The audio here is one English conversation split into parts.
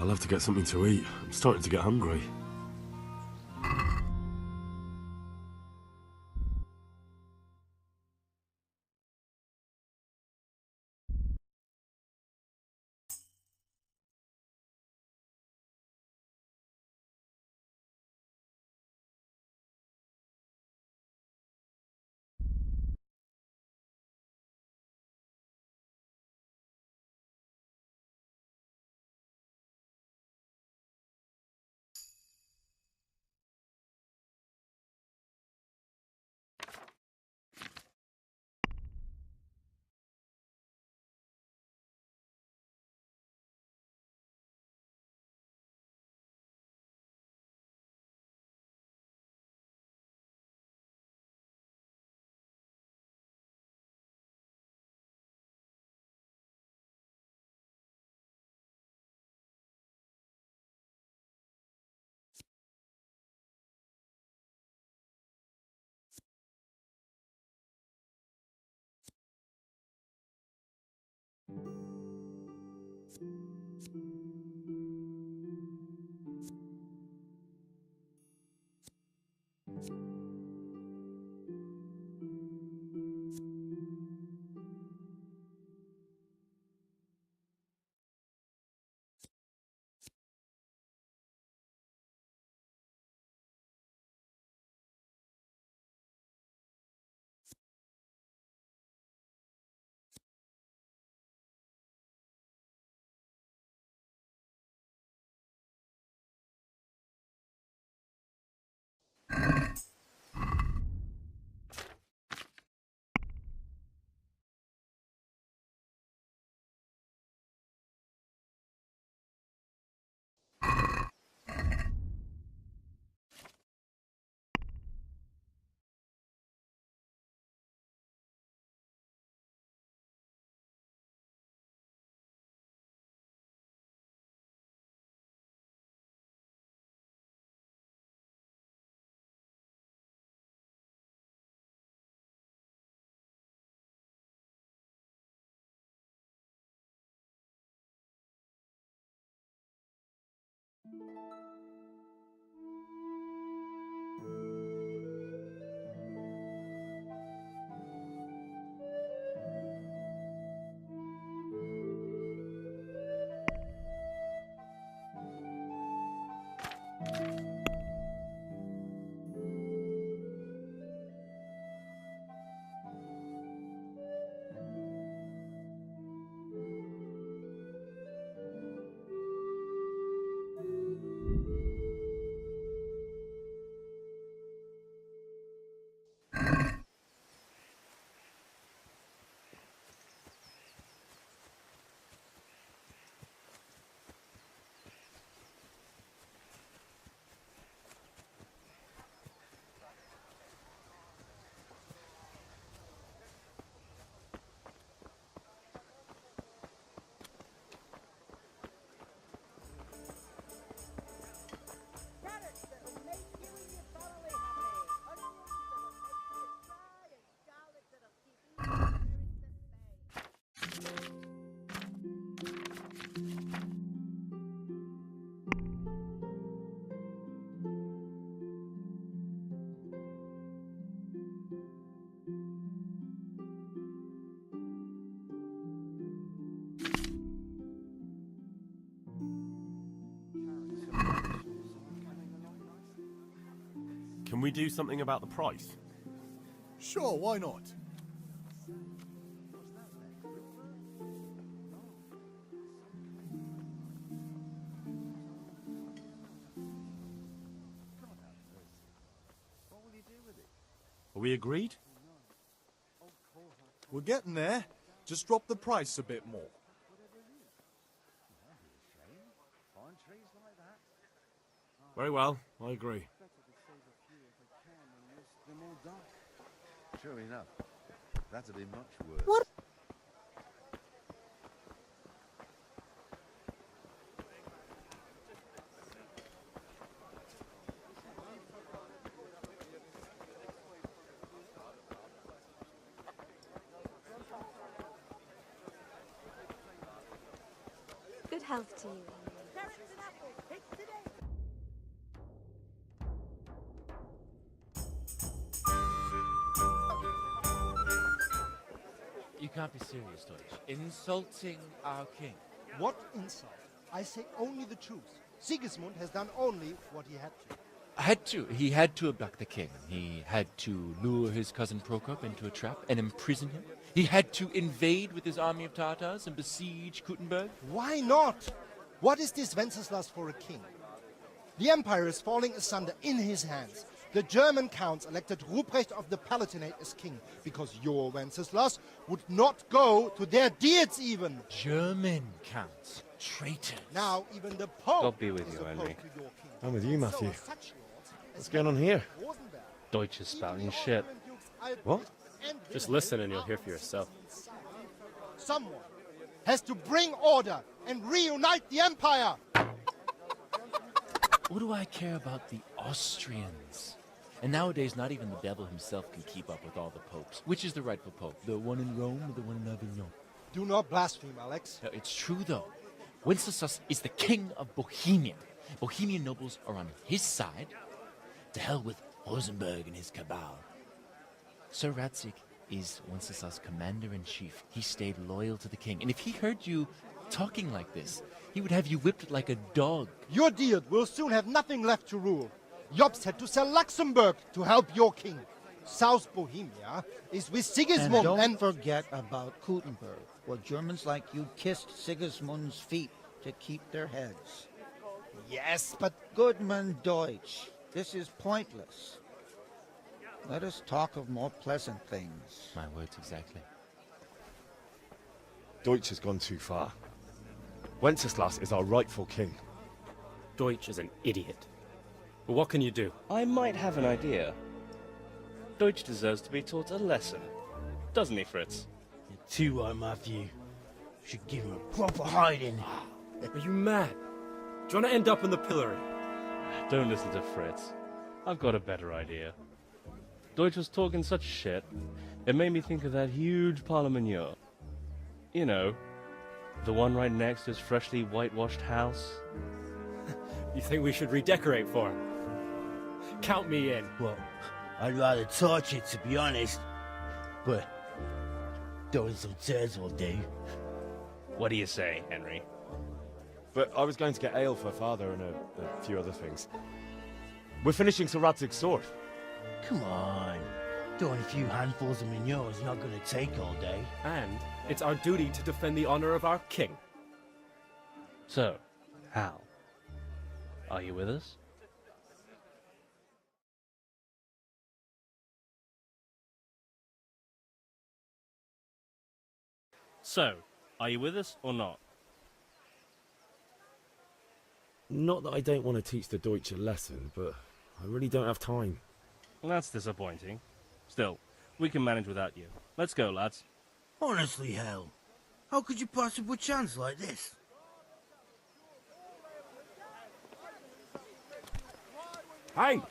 I'll have to get something to eat. I'm starting to get hungry. Can we do something about the price? Sure, why not? Are we agreed? We're getting there. Just drop the price a bit more. Very well, I agree. Sure enough, that'd be much worse. What? Good health to you. can't be serious, Deutsch. Insulting our king. What insult? I say only the truth. Sigismund has done only what he had to. He had to abduct the king. He had to lure his cousin Prokop into a trap and imprison him. He had to invade with his army of Tartars and besiege Kuttenberg. Why not? What is this Wenceslas for a king? The empire is falling asunder in his hands. The German counts elected Ruprecht of the Palatinate as king because your Wenceslas would not go to their deeds even. German counts. Traitors. Now even the Pope God be with is you, opposed Henry. to your king. I'm with you, Matthew. So such lords as What's going on here? Rosenberg, Deutsch is even spouting the shit. Austrian dukes Albrecht What? and Just Wilhelm listen and you'll are hear for yourself. Someone has to bring order and reunite the empire. What do I care about the Austrians? And nowadays, not even the devil himself can keep up with all the popes. Which is the rightful pope? The one in Rome or the one in Avignon? Do not blaspheme, Alex. No, it's true, though. Wenceslas is the king of Bohemia. Bohemian nobles are on his side. To hell with Rosenberg and his cabal. Sir Radzik is Wenceslas' commander-in-chief. He stayed loyal to the king. And if he heard you talking like this, he would have you whipped like a dog. Your Diet will soon have nothing left to rule. Jobst had to sell Luxembourg to help your king. South Bohemia is with And Sigismund don't forget about Kuttenberg, where Germans like you kissed Sigismund's feet to keep their heads. Yes, but Goodman Deutsch, this is pointless. Let us talk of more pleasant things. My words exactly. Deutsch has gone too far. Wenceslas is our rightful king. Deutsch is an idiot. But what can you do? I might have an idea. Deutsch deserves to be taught a lesson. Doesn't he, Fritz? You're too right, Matthew. Should give him a proper hiding. Are you mad? Do you want to end up in the pillory? Don't listen to Fritz. I've got a better idea. Deutsch was talking such shit, it made me think of that huge parliament. You know, the one right next to his freshly whitewashed house. You think we should redecorate for him? Count me in. Well, I'd rather torch it, to be honest. But throwing some tears will do. What do you say, Henry? But I was going to get ale for father and a few other things. We're finishing Sir Radzig's sword. Come on. Throwing a few handfuls of manure is not going to take all day. And it's our duty to defend the honor of our king. So, Hal, are you with us? So, are you with us or not? Not that I don't want to teach the Deutsch a lesson, but I really don't have time. That's disappointing. Still, we can manage without you. Let's go, lads. Honestly, Hal, how could you pass up a chance like this? Hey!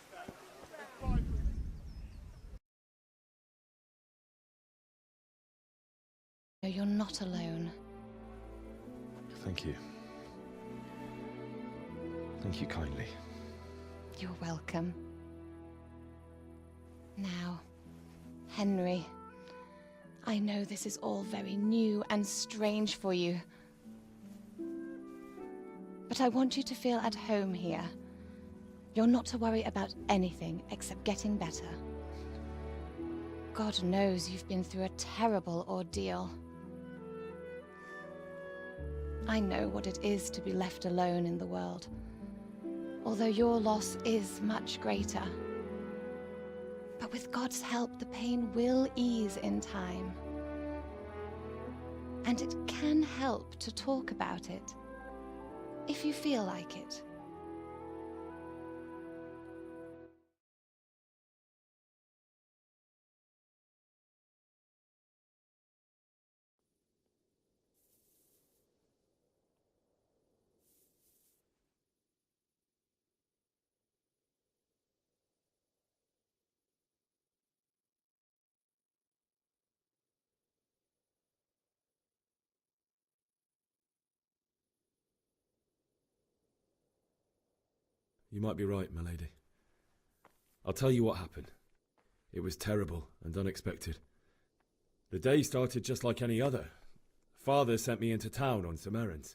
No, you're not alone. Thank you. Thank you kindly. You're welcome. Now, Henry, I know this is all very new and strange for you. But I want you to feel at home here. You're not to worry about anything except getting better. God knows you've been through a terrible ordeal. I know what it is to be left alone in the world, although your loss is much greater. But with God's help, the pain will ease in time. And it can help to talk about it, if you feel like it. You might be right, my lady. I'll tell you what happened. It was terrible and unexpected. The day started just like any other. Father sent me into town on some errands.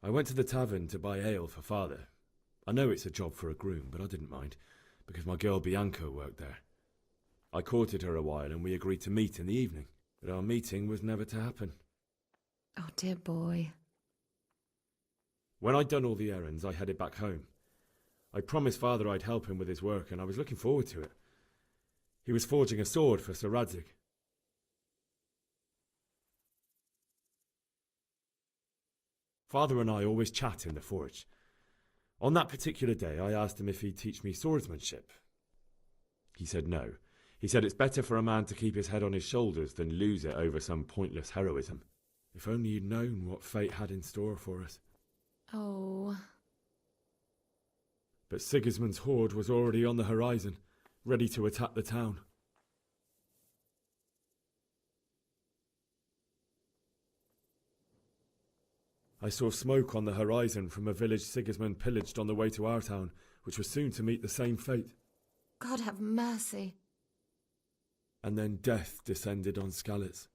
I went to the tavern to buy ale for Father. I know it's a job for a groom, but I didn't mind, because my girl Bianca worked there. I courted her a while and we agreed to meet in the evening, but our meeting was never to happen. Oh, dear boy. When I'd done all the errands, I headed back home. I promised Father I'd help him with his work, and I was looking forward to it. He was forging a sword for Sir Radzig. Father and I always chat in the forge. On that particular day, I asked him if he'd teach me swordsmanship. He said no. He said it's better for a man to keep his head on his shoulders than lose it over some pointless heroism. If only you'd known what fate had in store for us. Oh. But Sigismund's horde was already on the horizon, ready to attack the town. I saw smoke on the horizon from a village Sigismund pillaged on the way to our town, which was soon to meet the same fate. God have mercy. And then death descended on Skalitz.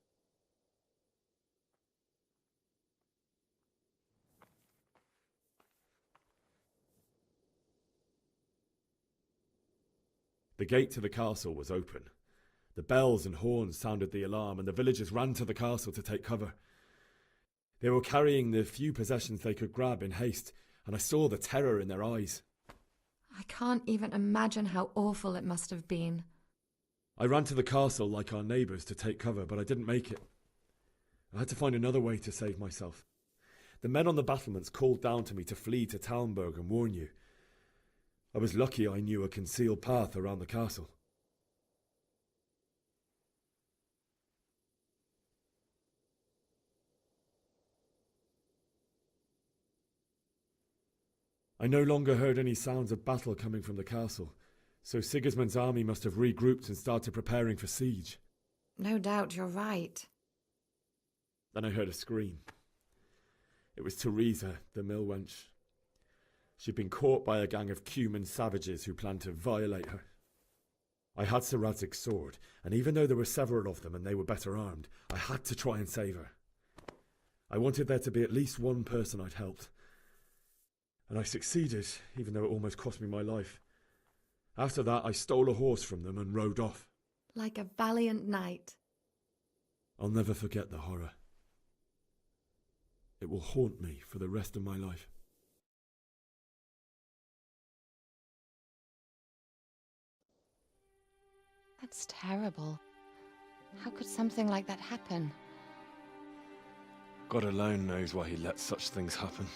The gate to the castle was open. The bells and horns sounded the alarm, and the villagers ran to the castle to take cover. They were carrying the few possessions they could grab in haste, and I saw the terror in their eyes. I can't even imagine how awful it must have been. I ran to the castle like our neighbours to take cover, but I didn't make it. I had to find another way to save myself. The men on the battlements called down to me to flee to Talmberg and warn you. I was lucky I knew a concealed path around the castle. I no longer heard any sounds of battle coming from the castle, so Sigismund's army must have regrouped and started preparing for siege. No doubt you're right. Then I heard a scream. It was Teresa, the mill wench. She'd been caught by a gang of Cuman savages who planned to violate her. I had Sir Radzig's sword, and even though there were several of them and they were better armed, I had to try and save her. I wanted there to be at least one person I'd helped. And I succeeded, even though it almost cost me my life. After that, I stole a horse from them and rode off. Like a valiant knight. I'll never forget the horror. It will haunt me for the rest of my life. That's terrible. How could something like that happen? God alone knows why he lets such things happen.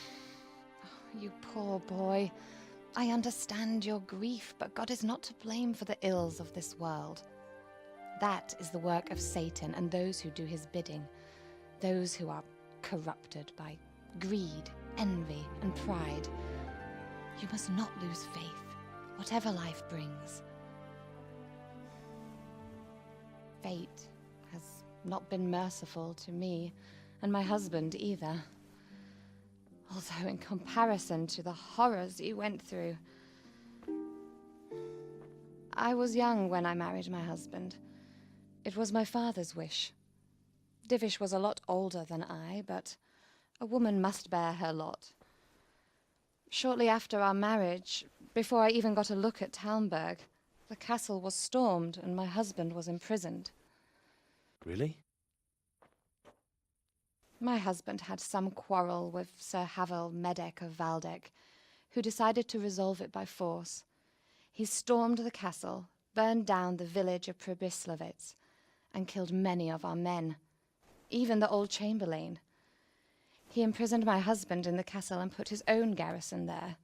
Oh, you poor boy. I understand your grief, but God is not to blame for the ills of this world. That is the work of Satan and those who do his bidding. Those who are corrupted by greed, envy, and pride. You must not lose faith, whatever life brings. Fate has not been merciful to me, and my husband either. Although in comparison to the horrors you went through. I was young when I married my husband. It was my father's wish. Divish was a lot older than I, but a woman must bear her lot. Shortly after our marriage, before I even got a look at Talmberg, the castle was stormed and my husband was imprisoned. Really? My husband had some quarrel with Sir Havel Medek of Valdek, who decided to resolve it by force. He stormed the castle, burned down the village of Pribyslavitz, and killed many of our men, even the old chamberlain. He imprisoned my husband in the castle and put his own garrison there.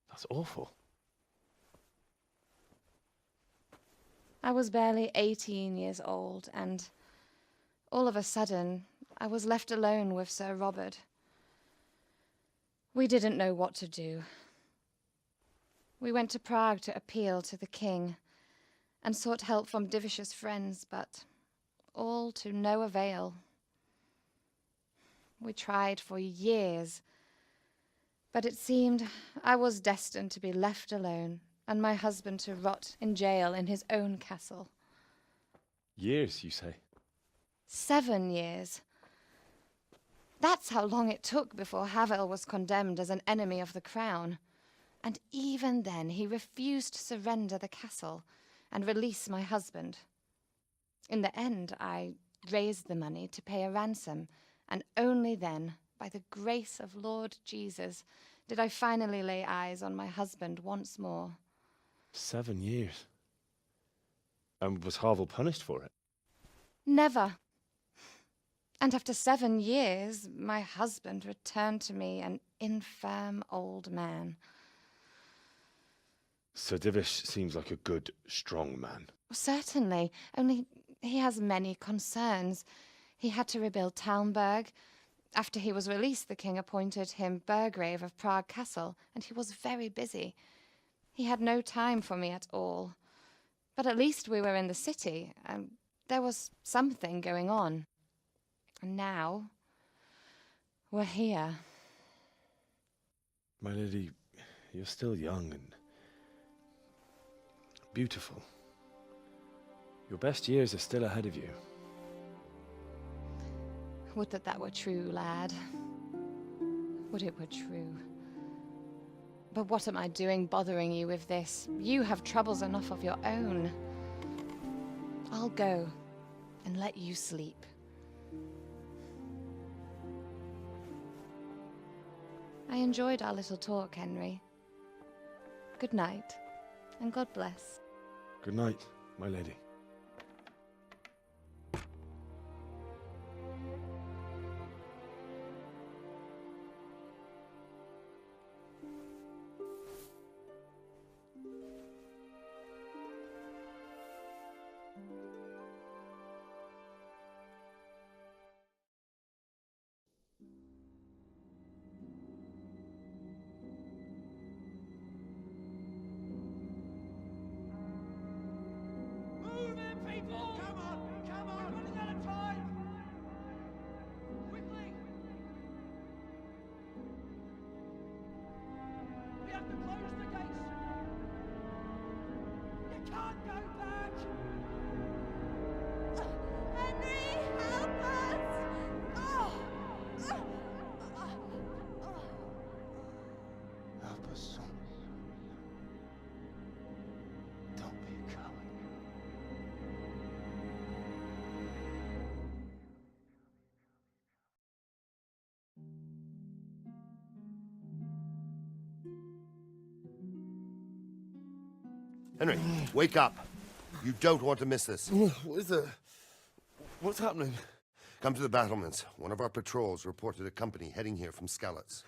That's awful. I was barely 18 years old, and all of a sudden, I was left alone with Sir Robert. We didn't know what to do. We went to Prague to appeal to the king, and sought help from Divish's friends, but all to no avail. We tried for years. But it seemed I was destined to be left alone, and my husband to rot in jail in his own castle. Years, you say? 7 years. That's how long it took before Havel was condemned as an enemy of the crown. And even then he refused to surrender the castle and release my husband. In the end, I raised the money to pay a ransom, and only then, by the grace of Lord Jesus, did I finally lay eyes on my husband once more. 7 years. And was Havel punished for it? Never. And after 7 years, my husband returned to me an infirm old man. Sir Divish seems like a good, strong man. Certainly, only he has many concerns. He had to rebuild Talmberg. After he was released, the king appointed him Burgrave of Prague Castle, and he was very busy. He had no time for me at all. But at least we were in the city, and there was something going on. And now, we're here. My lady, you're still young and beautiful. Your best years are still ahead of you. Would that that were true, lad. Would it were true. But what am I doing bothering you with this? You have troubles enough of your own. I'll go and let you sleep. I enjoyed our little talk, Henry. Good night, and God bless. Good night, my lady. Help us, son. Don't be a coward. Henry, wake up. You don't want to miss this. What is it? What's happening? Come to the battlements. One of our patrols reported a company heading here from Skalitz.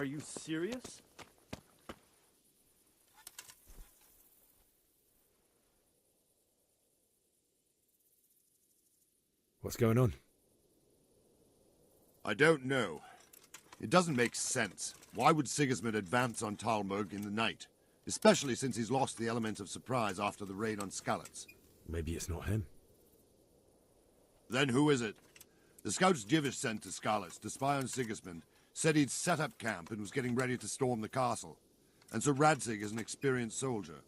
Are you serious? What's going on? I don't know. It doesn't make sense. Why would Sigismund advance on Talmberg in the night? Especially since he's lost the element of surprise after the raid on Skalitz. Maybe it's not him. Then who is it? The scouts Divish sent to Skalitz to spy on Sigismund said he'd set up camp and was getting ready to storm the castle. And so Radzig is an experienced soldier.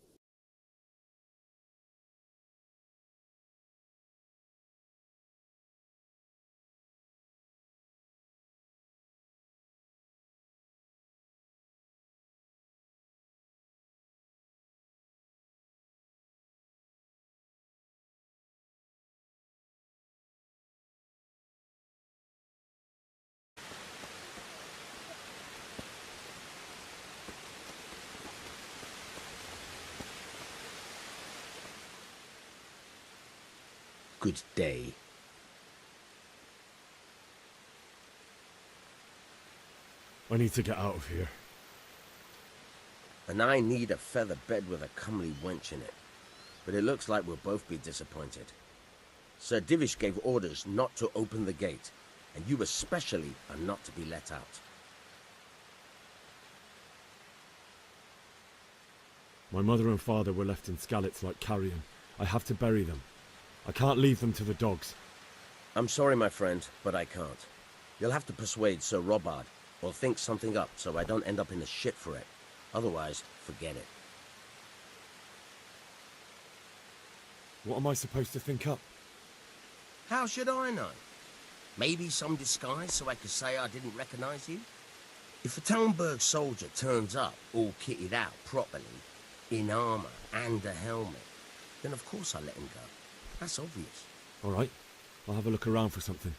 Good day. I need to get out of here. And I need a feather bed with a comely wench in it. But it looks like we'll both be disappointed. Sir Divish gave orders not to open the gate, and you especially are not to be let out. My mother and father were left in Skalitz like carrion. I have to bury them. I can't leave them to the dogs. I'm sorry, my friend, but I can't. You'll have to persuade Sir Robard, or think something up so I don't end up in the shit for it. Otherwise, forget it. What am I supposed to think up? How should I know? Maybe some disguise so I could say I didn't recognize you? If a Talmberg soldier turns up, all kitted out properly, in armor and a helmet, then of course I let him go. That's obvious. All right, I'll have a look around for something.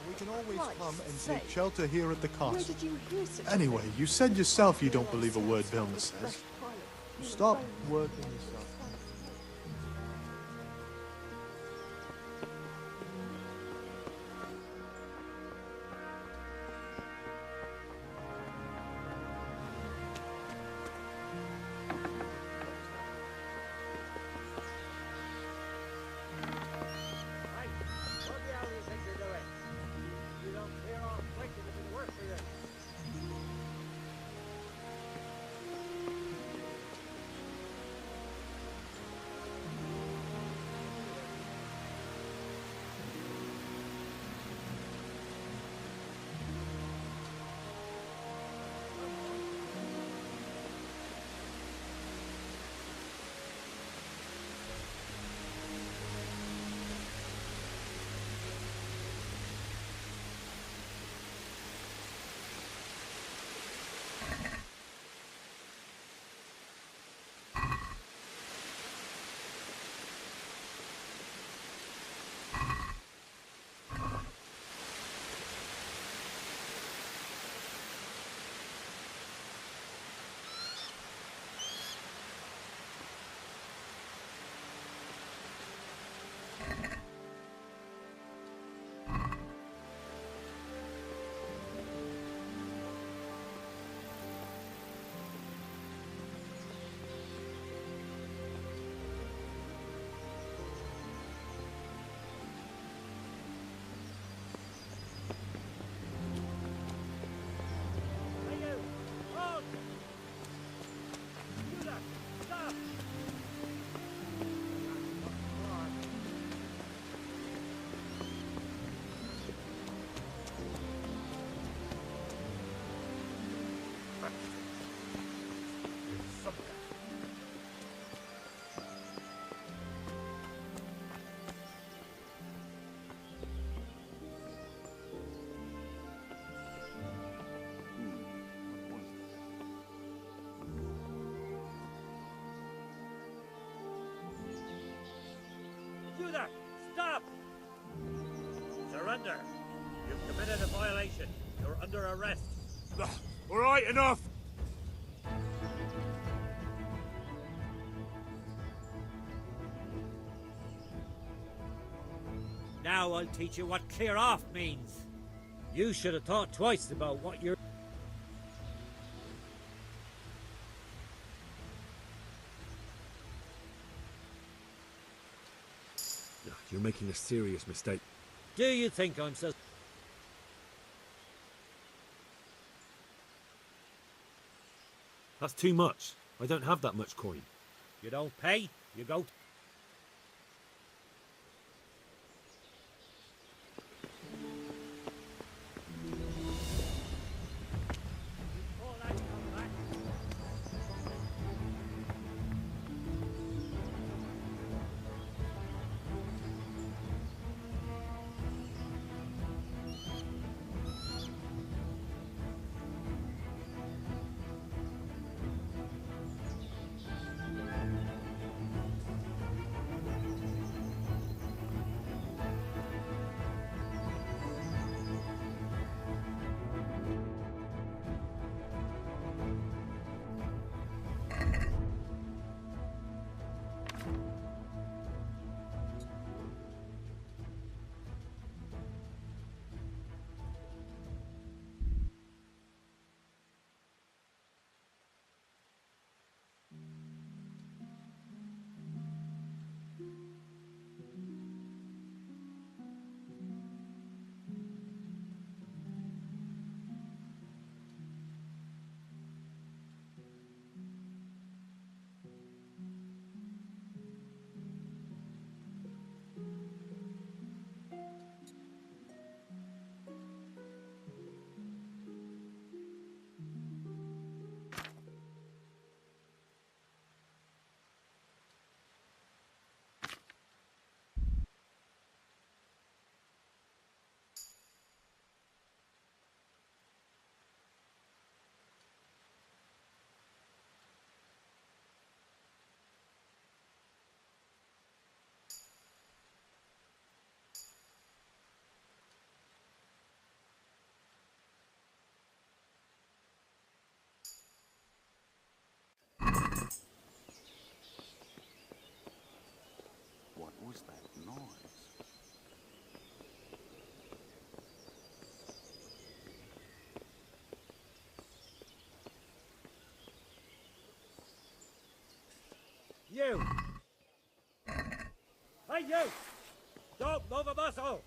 We can always come and take shelter here at the castle. Where did you hear such a Anyway, you said yourself you don't believe a word Vilna says. Stop working yourself. do that! Stop! Surrender! You've committed a violation. You're under arrest. All right, enough! Now I'll teach you what clear off means. You should have thought twice about what you're... You're making a serious mistake. Do you think I'm so... That's too much. I don't have that much coin. You don't pay, you go... What was that noise? You! Hey, you! Don't move a muscle!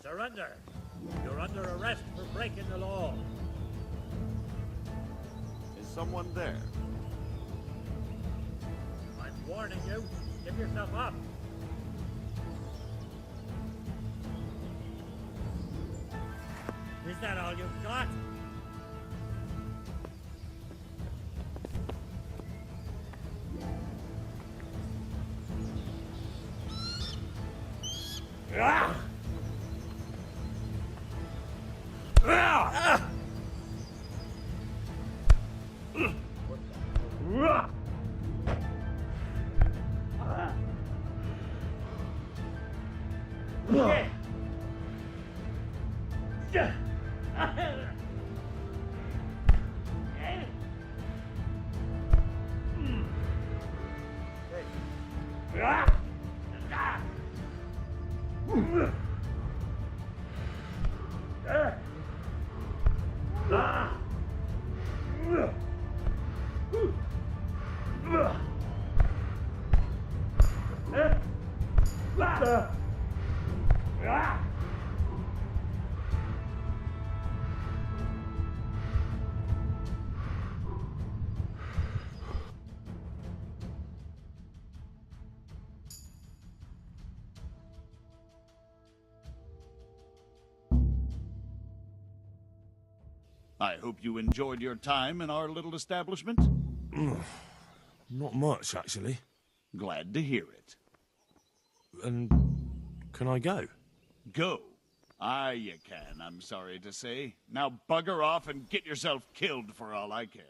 Surrender! You're under arrest for breaking the law. Is someone there? I'm warning you. Give yourself up. Is that all you've got? I hope you enjoyed your time in our little establishment. Not much, actually. Glad to hear it. And can I go? Go. Aye, you can, I'm sorry to say. Now bugger off and get yourself killed for all I care.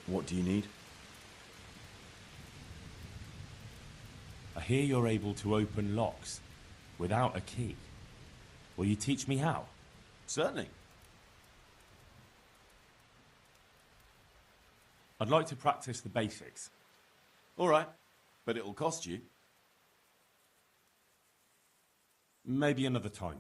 What do you need? I hear you're able to open locks without a key. Will you teach me how? Certainly. I'd like to practice the basics. All right, but it'll cost you. Maybe another time.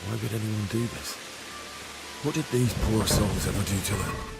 Why would anyone do this? What did these poor souls ever do to them?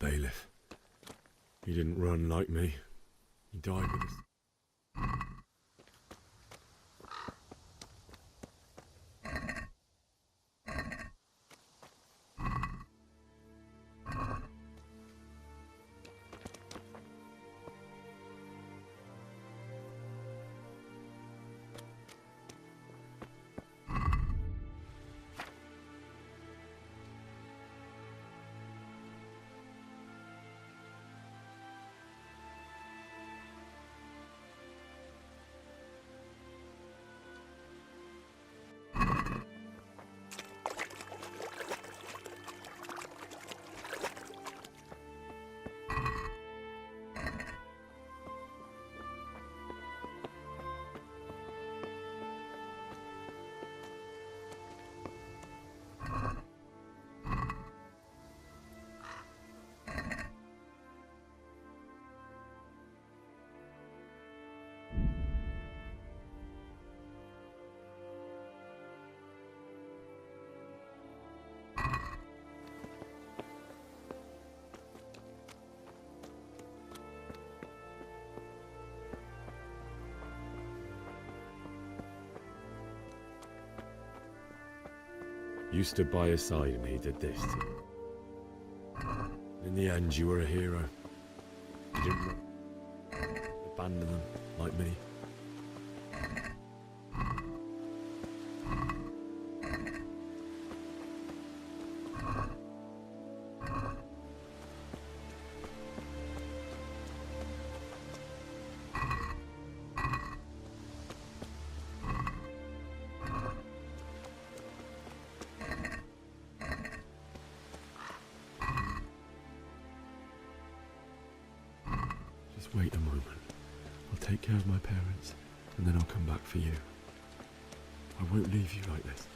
bailiff. He didn't run like me. He died with us. You stood by his side and he did this. In the end, you were a hero. You didn't abandon them like me. Just wait a moment. I'll take care of my parents, and then I'll come back for you. I won't leave you like this.